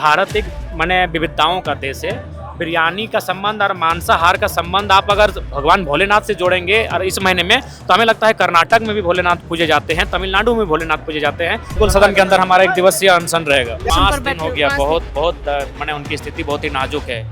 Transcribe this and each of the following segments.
भारत एक माने विविधताओं का देश है। बिरयानी का संबंध और मांसाहार का संबंध आप अगर भगवान भोलेनाथ से जोड़ेंगे और इस महीने में, तो हमें लगता है कर्नाटक में भी भोलेनाथ पूजे जाते हैं, तमिलनाडु में भोलेनाथ पूजे जाते हैं। कुल सदन के अंदर हमारा 1 दिवसीय अनशन रहेगा। 5 दिन हो गया। बहुत माने उनकी स्थिति बहुत ही नाजुक है,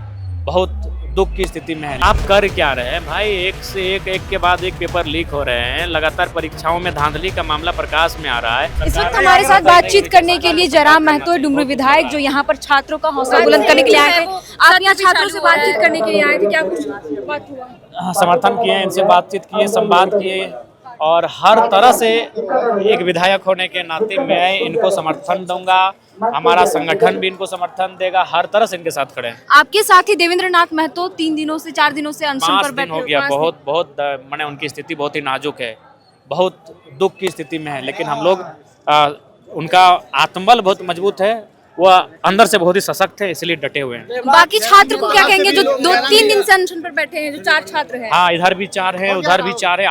बहुत दुख की स्थिति में है। आप कर क्या रहे हैं भाई? एक से एक के बाद एक पेपर लीक हो रहे हैं। लगातार परीक्षाओं में धांधली का मामला प्रकाश में आ रहा है। इस वक्त हमारे साथ बातचीत करने के लिए जयराम महतो, डुमरी विधायक, जो यहाँ पर छात्रों का हौसला बुलंद करने के लिए आए थे। आप यहाँ छात्रों से बातचीत करने के लिए आए थे, क्या कुछ बात हुआ? समर्थन किए, इनसे बातचीत किए, संवाद किए और हर तरह से एक विधायक होने के नाते मैं इनको समर्थन दूंगा, हमारा संगठन भी इनको समर्थन देगा, हर तरह से इनके साथ खड़े हैं। आपके साथ ही देवेंद्र नाथ महतो 3 दिनों से 4 दिनों से अनशन पर बैठे हो गया। बहुत माने उनकी स्थिति बहुत ही नाजुक है, बहुत दुख की स्थिति में है, लेकिन हम लोग उनका आत्मबल बहुत मजबूत है, वो अंदर से बहुत ही सशक्त है, इसलिए डटे हुए हैं। बाकी छात्र को क्या कहेंगे जो 2-3 दिन से अनशन पर बैठे हैं, जो 4 छात्र हैं? हाँ, इधर भी 4 है, उधर भी 4 है।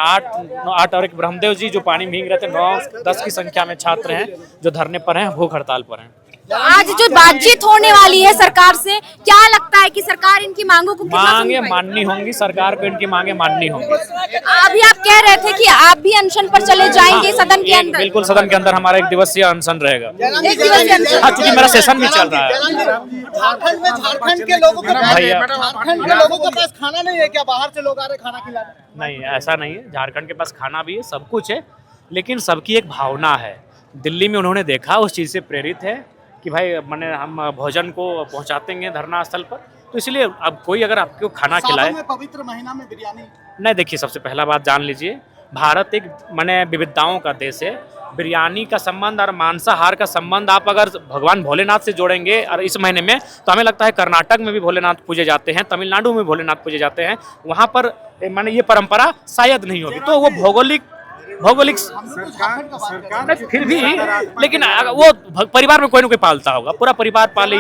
8 और एक ब्रह्मदेव जी जो पानी भीग रहे थे। 9-10 की संख्या में छात्र हैं जो धरने पर हैं, भूख हड़ताल पर हैं। आज जो बातचीत होने वाली है सरकार से, क्या लगता है कि सरकार इनकी मांगों को मांगे माननी होंगी? सरकार को इनकी मांगे माननी होंगी। अभी आप कह रहे थे कि आप भी अनशन पर चले जाएंगे सदन के अंदर। बिल्कुल, सदन के अंदर हमारा 1 दिवसीय अनशन रहेगा। 1 दिवसीय अनशन? हाँ, क्योंकि मेरा सेशन भी चल रहा है। झारखंड के लोगों के पास खाना नहीं है क्या? बाहर से लोग आ रहे खाना खिलाने? नहीं, ऐसा नहीं है। झारखंड के पास खाना भी है, सब कुछ है, लेकिन सबकी एक भावना है। दिल्ली में उन्होंने देखा, उस चीज़ से प्रेरित है कि भाई मैंने हम भोजन को पहुंचाते हैं धरना स्थल पर, तो इसलिए अब कोई अगर आपको खाना खिलाए। पवित्र महीना में बिरयानी नहीं, देखिए, सबसे पहला बात जान लीजिए, भारत एक माने विविधताओं का देश है। बिरयानी का संबंध और मांसाहार का संबंध आप अगर भगवान भोलेनाथ से जोड़ेंगे और इस महीने में, तो हमें लगता है कर्नाटक में भी भोलेनाथ पूजे जाते हैं, तमिलनाडु में भोलेनाथ पूजे जाते हैं। वहाँ पर माने ये परंपरा शायद नहीं होगी, तो वो भौगोलिक सरकार फिर भी, लेकिन वो परिवार में कोई ना कोई पालता होगा, पूरा परिवार पाले।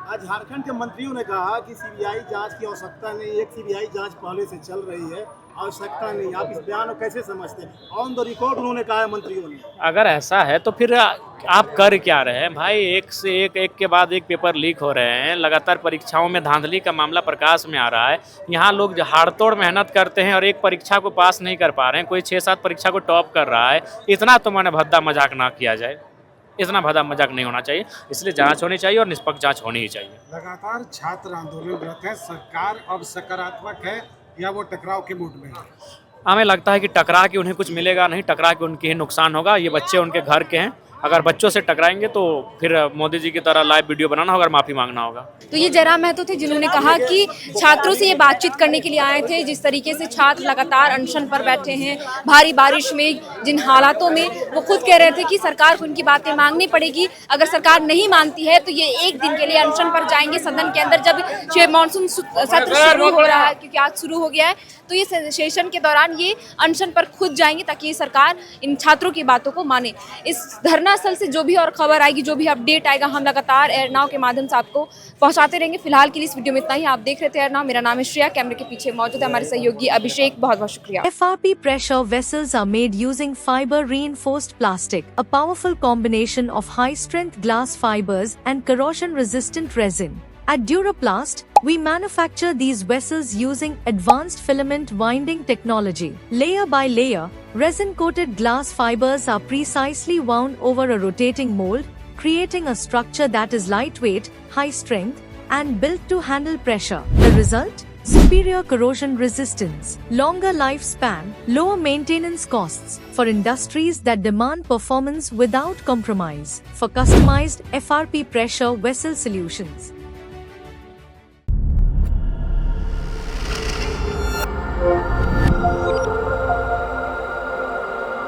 आज झारखंड के मंत्रियों ने कहा कि सीबीआई जांच की आवश्यकता नहीं, एक सीबीआई जांच पहले से चल रही है, आवश्यकता नहीं। आप इस बयान को कैसे समझते हैं? ऑन द रिकॉर्ड उन्होंने कहा है मंत्रियों ने। अगर ऐसा है तो फिर आप कर क्या रहे हैं भाई? एक से एक के बाद एक पेपर लीक हो रहे हैं। लगातार परीक्षाओं में धांधली का मामला प्रकाश में आ रहा है। यहाँ लोग हाड़तोड़ मेहनत करते हैं और एक परीक्षा को पास नहीं कर पा रहे हैं, कोई 6-7 परीक्षा को टॉप कर रहा है। इतना तो मैंने भद्दा मजाक ना किया जाए, इतना भद्दा मजाक नहीं होना चाहिए। इसलिए जांच होनी चाहिए और निष्पक्ष जांच होनी ही चाहिए। लगातार छात्र आंदोलनरत है, सरकार अब सकारात्मक है या वो टकराव के मूड में है? हमें लगता है कि टकरा के उन्हें कुछ मिलेगा नहीं, टकरा के उनके ही नुकसान होगा। ये बच्चे उनके घर के हैं, अगर बच्चों से टकराएंगे तो फिर मोदी जी की तरह लाइव वीडियो बनाना होगा और माफ़ी मांगना होगा। तो ये जयराम महतो थे जिन्होंने कहा कि छात्रों से ये बातचीत करने के लिए आए थे। जिस तरीके से छात्र लगातार अनशन पर बैठे हैं, भारी बारिश में, जिन हालातों में, वो खुद कह रहे थे कि सरकार को इनकी बातें मांगनी पड़ेगी। अगर सरकार नहीं मानती है तो ये 1 दिन के लिए अनशन पर जाएंगे सदन के अंदर, जब मानसून सत्र शुरू हो रहा है, क्योंकि आज शुरू हो गया है। तो ये सेशन के दौरान ये अनशन पर खुद जाएंगे ताकि सरकार इन छात्रों की बातों को माने। इस धरना स्थल से जो भी और खबर आएगी, जो भी अपडेट आएगा, हम लगातार एयर नाउ के माध्यम से आपको पहुंचाते रहेंगे। फिलहाल के लिए इस वीडियो में इतना ही। आप देख रहे थे एयर नाउ, मेरा नाम है श्रेया, कैमरे के पीछे मौजूद है हमारे सहयोगी अभिषेक। बहुत बहुत शुक्रिया। FRP pressure vessels are made using fiber reinforced plastic, a powerful combination of high strength glass fibers and corrosion resistant resin. At Duraplast, we manufacture these vessels using advanced filament winding technology. Layer by layer, resin-coated glass fibers are precisely wound over a rotating mold, creating a structure that is lightweight, high strength, and built to handle pressure. The result? Superior corrosion resistance, longer lifespan, lower maintenance costs for industries that demand performance without compromise. For customized FRP pressure vessel solutions,